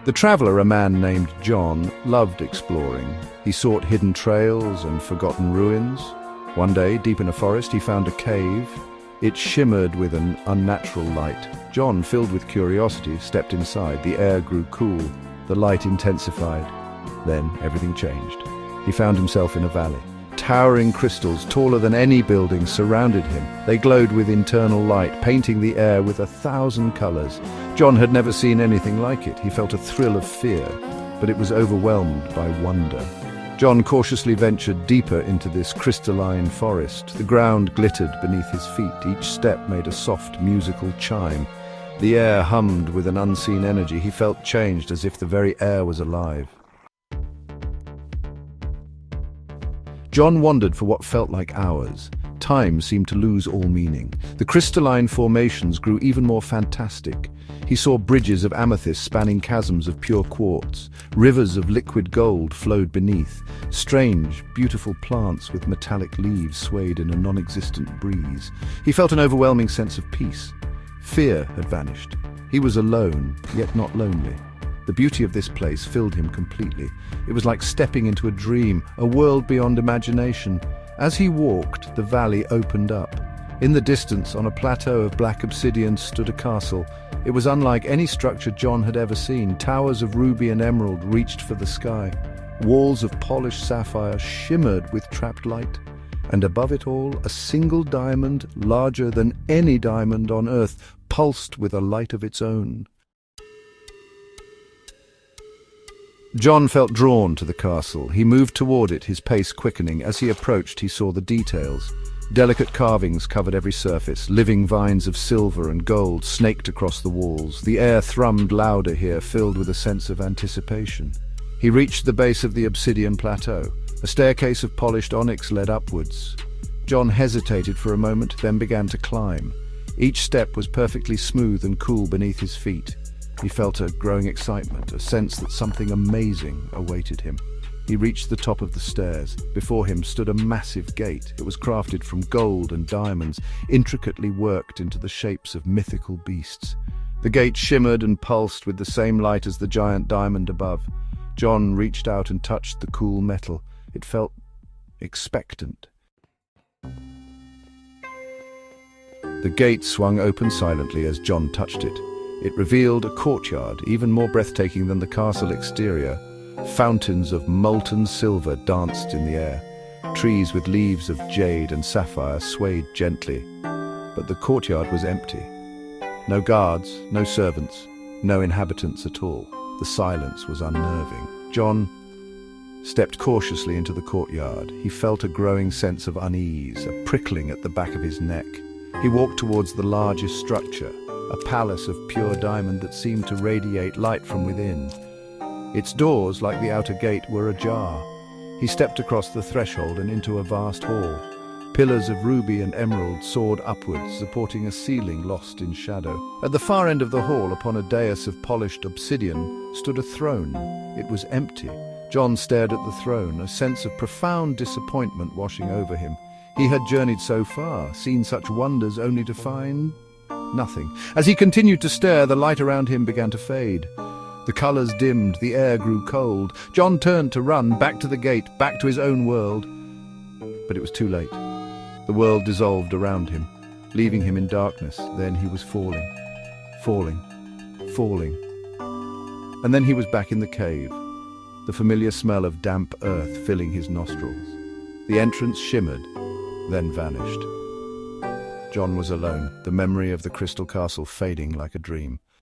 The traveler, a man named John, loved exploring. He sought hidden trails and forgotten ruins. One day, deep in a forest, he found a cave. It shimmered with an unnatural light. John, filled with curiosity, stepped inside. The air grew cool. The light intensified. Then everything changed. He found himself in a valley. Towering crystals, taller than any building, surrounded him. They glowed with internal light, painting the air with 1,000 colors. John had never seen anything like it. He felt a thrill of fear, but it was overwhelmed by wonder. John cautiously ventured deeper into this crystalline forest. The ground glittered beneath his feet. Each step made a soft musical chime. The air hummed with an unseen energy. He felt changed, as if the very air was alive. John wandered for what felt like hours. Time seemed to lose all meaning. The crystalline formations grew even more fantastic. He saw bridges of amethyst spanning chasms of pure quartz. Rivers of liquid gold flowed beneath. Strange, beautiful plants with metallic leaves swayed in a non-existent breeze. He felt an overwhelming sense of peace. Fear had vanished. He was alone, yet not lonely. The beauty of this place filled him completely. It was like stepping into a dream, a world beyond imagination. As he walked, the valley opened up. In the distance, on a plateau of black obsidian, stood a castle. It was unlike any structure John had ever seen. Towers of ruby and emerald reached for the sky. Walls of polished sapphire shimmered with trapped light. And above it all, a single diamond, larger than any diamond on earth, pulsed with a light of its own. John felt drawn to the castle. He moved toward it, his pace quickening. As he approached, he saw the details. Delicate carvings covered every surface. Living vines of silver and gold snaked across the walls. The air thrummed louder here, filled with a sense of anticipation. He reached the base of the obsidian plateau. A staircase of polished onyx led upwards. John hesitated for a moment, then began to climb. Each step was perfectly smooth and cool beneath his feet. He felt a growing excitement, a sense that something amazing awaited him. He reached the top of the stairs. Before him stood a massive gate. It was crafted from gold and diamonds, intricately worked into the shapes of mythical beasts. The gate shimmered and pulsed with the same light as the giant diamond above. John reached out and touched the cool metal. It felt expectant. The gate swung open silently as John touched it. It revealed a courtyard, even more breathtaking than the castle exterior. Fountains of molten silver danced in the air. Trees with leaves of jade and sapphire swayed gently. But the courtyard was empty. No guards, no servants, no inhabitants at all. The silence was unnerving. John stepped cautiously into the courtyard. He felt a growing sense of unease, a prickling at the back of his neck. He walked towards the largest structure, a palace of pure diamond that seemed to radiate light from within. Its doors, like the outer gate, were ajar. He stepped across the threshold and into a vast hall. Pillars of ruby and emerald soared upwards, supporting a ceiling lost in shadow. At the far end of the hall, upon a dais of polished obsidian, stood a throne. It was empty. John stared at the throne, a sense of profound disappointment washing over him. He had journeyed so far, seen such wonders, only to find nothing. As he continued to stare, the light around him began to fade. The colors dimmed, the air grew cold. John turned to run, back to the gate, back to his own world. But it was too late. The world dissolved around him, leaving him in darkness. Then he was falling, falling, falling. And then he was back in the cave, the familiar smell of damp earth filling his nostrils. The entrance shimmered, then vanished. John was alone, the memory of the crystal castle fading like a dream.